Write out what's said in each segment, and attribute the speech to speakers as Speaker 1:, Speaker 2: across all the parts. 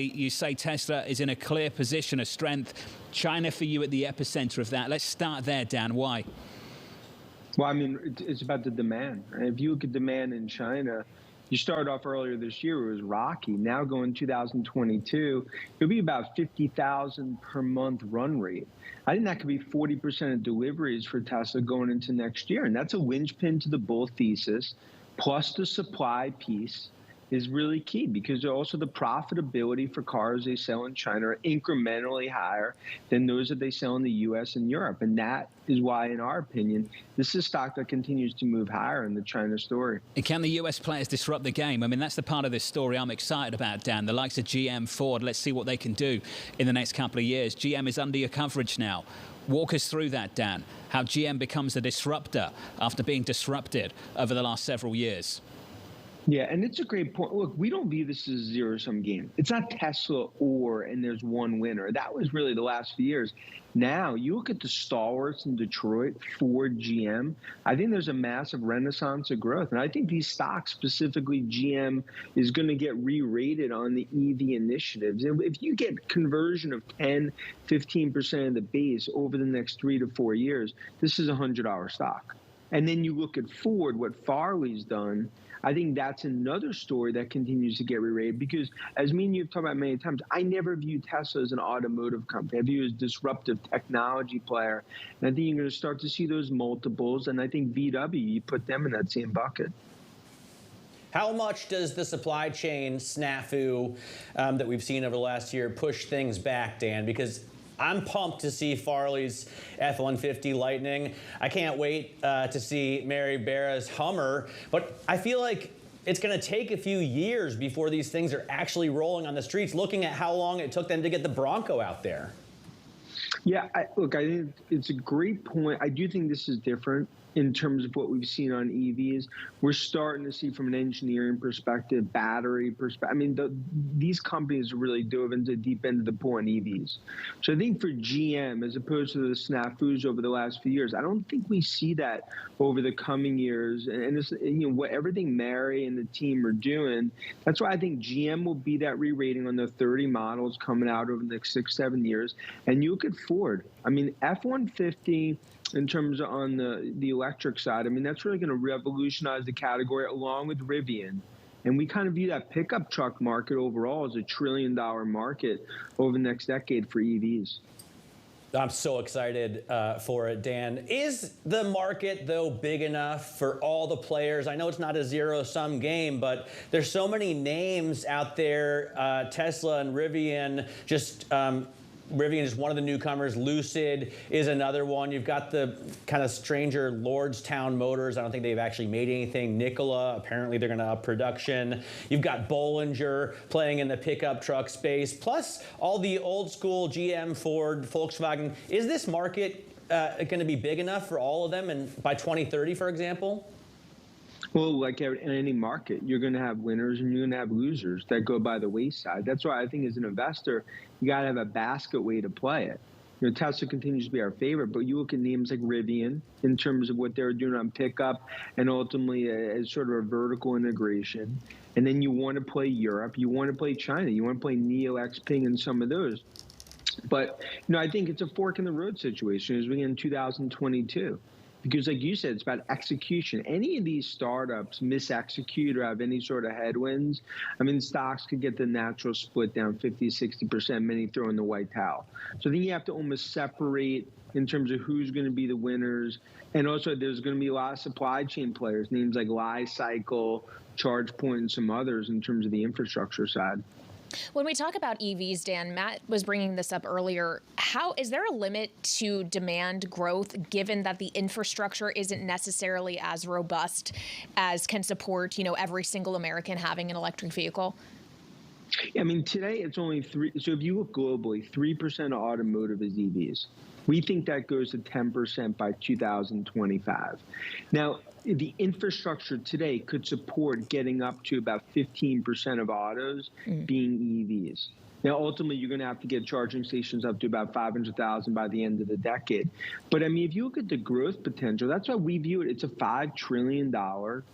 Speaker 1: You say Tesla is in a clear position of strength. China for you at the epicenter of that. Let's start there, Dan. Why?
Speaker 2: Well, I mean, it's about the demand. If you look at demand in China, you started off earlier this year, it was rocky. Now going 2022, it'll be about 50,000 per month run rate. I think that could be 40% of deliveries for Tesla going into next year. And that's a linchpin to the bull thesis, plus the supply piece is really key, because also the profitability for cars they sell in China are incrementally higher than those that they sell in the U.S. and Europe. And that is why, in our opinion, this is stock that continues to move higher in the China story.
Speaker 1: Can the U.S. players disrupt the game? I mean, that's the part of this story I'm excited about, Dan. The likes of GM, Ford, let's see what they can do in the next couple of years. GM is under your coverage now. Walk us through that, Dan, how GM becomes a disruptor after being disrupted over the last several years.
Speaker 2: Yeah, and it's a great point. Look, we don't view this as a zero-sum game. It's not Tesla and there's one winner. That was really the last few years. Now, you look at the stalwarts in Detroit, Ford, GM, I think there's a massive renaissance of growth. And I think these stocks, specifically GM, is going to get re-rated on the EV initiatives. And if you get conversion of 10, 15% of the base over the next 3 to 4 years, this is a $100 stock. And then you look at Ford, what Farley's done, I think that's another story that continues to get re-rated, because as me and you have talked about many times, I never view Tesla as an automotive company. I view it as a disruptive technology player. And I think you're going to start to see those multiples. And I think VW, you put them in that same bucket.
Speaker 3: How much does the supply chain snafu that we've seen over the last year push things back, Dan? Because I'm pumped to see Farley's F-150 Lightning. I can't wait to see Mary Barra's Hummer. But I feel like it's going to take a few years before these things are actually rolling on the streets, looking at how long it took them to get the Bronco out there.
Speaker 2: Yeah, look, I think it's a great point. I do think this is different in terms of what we've seen on EVs. We're starting to see, from an engineering perspective, battery perspective. I mean, these companies really dove into the deep end of the pool on EVs. So I think for GM, as opposed to the snafus over the last few years, I don't think we see that over the coming years. And it's, what everything Mary and the team are doing, that's why I think GM will be that re-rating on the 30 models coming out over the next 6-7 years. And you look at Ford. I mean, F-150, in terms of on the electric side, I mean, that's really going to revolutionize the category along with Rivian. And we kind of view that pickup truck market overall as a $1 trillion market over the next decade for EVs.
Speaker 3: I'm so excited for it, Dan. Is the market, though, big enough for all the players? I know it's not a zero-sum game, but there's so many names out there, Tesla and Rivian, just Rivian is one of the newcomers. Lucid is another one. You've got the kind of stranger Lordstown Motors. I don't think they've actually made anything. Nikola, apparently they're going to up production. You've got Bollinger playing in the pickup truck space, plus all the old school GM, Ford, Volkswagen. Is this market going to be big enough for all of them, and by 2030, for example?
Speaker 2: Well, like in any market, you're going to have winners and you're going to have losers that go by the wayside. That's why I think as an investor, you got to have a basket way to play it. Tesla continues to be our favorite, but you look at names like Rivian in terms of what they're doing on pickup and ultimately as sort of a vertical integration. And then you want to play Europe, you want to play China, you want to play Neo, Xpeng, and some of those. But, I think it's a fork in the road situation as we get in 2022. Because like you said, it's about execution. Any of these startups mis-execute or have any sort of headwinds, I mean, stocks could get the natural split down 50, 60%, many throw in the white towel. So I think you have to almost separate in terms of who's going to be the winners. And also there's going to be a lot of supply chain players, names like Li-Cycle, ChargePoint, and some others in terms of the infrastructure side.
Speaker 4: When we talk about EVs, Dan, Matt was bringing this up earlier. Is there a limit to demand growth, given that the infrastructure isn't necessarily as robust as can support, every single American having an electric vehicle?
Speaker 2: I mean, today it's only 3%. So if you look globally, 3% of automotive is EVs. We think that goes to 10% by 2025. Now, the infrastructure today could support getting up to about 15% of autos being EVs. Now, ultimately, you're going to have to get charging stations up to about 500,000 by the end of the decade. But, I mean, if you look at the growth potential, that's why we view it. It's a $5 trillion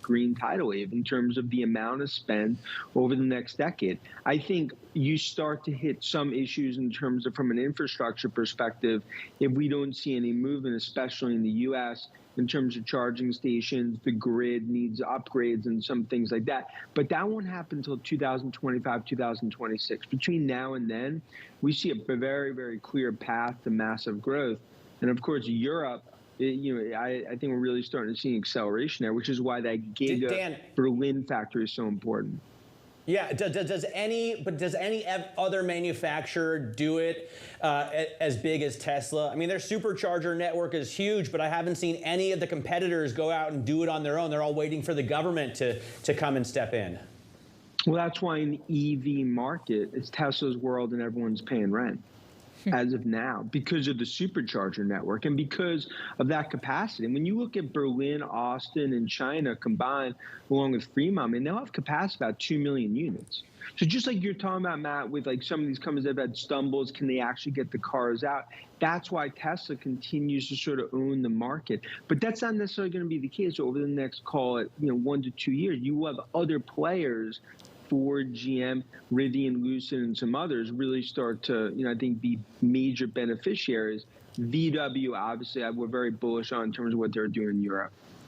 Speaker 2: green tidal wave in terms of the amount of spend over the next decade. I think you start to hit some issues in terms of, from an infrastructure perspective, if we don't see any movement, especially in the U.S., in terms of charging stations, the grid needs upgrades and some things like that. But that won't happen until 2025, 2026. Between now and then, we see a very, very clear path to massive growth. And of course, Europe, I think we're really starting to see acceleration there, which is why that giga Berlin factory is so important.
Speaker 3: Yeah, does any other manufacturer do it as big as Tesla? I mean, their supercharger network is huge, but I haven't seen any of the competitors go out and do it on their own. They're all waiting for the government to come and step in.
Speaker 2: Well, that's why in the EV market, it's Tesla's world and everyone's paying rent as of now because of the supercharger network and because of that capacity. And when you look at Berlin, Austin, and China combined, along with Fremont, I mean, they'll have capacity about 2 million units. So just like you're talking about, Matt, with like some of these companies that have had stumbles, can they actually get the cars out? That's why Tesla continues to sort of own the market. But that's not necessarily going to be the case over the next, call it, 1 to 2 years. You will have other players, Ford, GM, Rivian, Lucid, and some others really start to, I think, be major beneficiaries. VW, obviously, we're very bullish on in terms of what they're doing in Europe.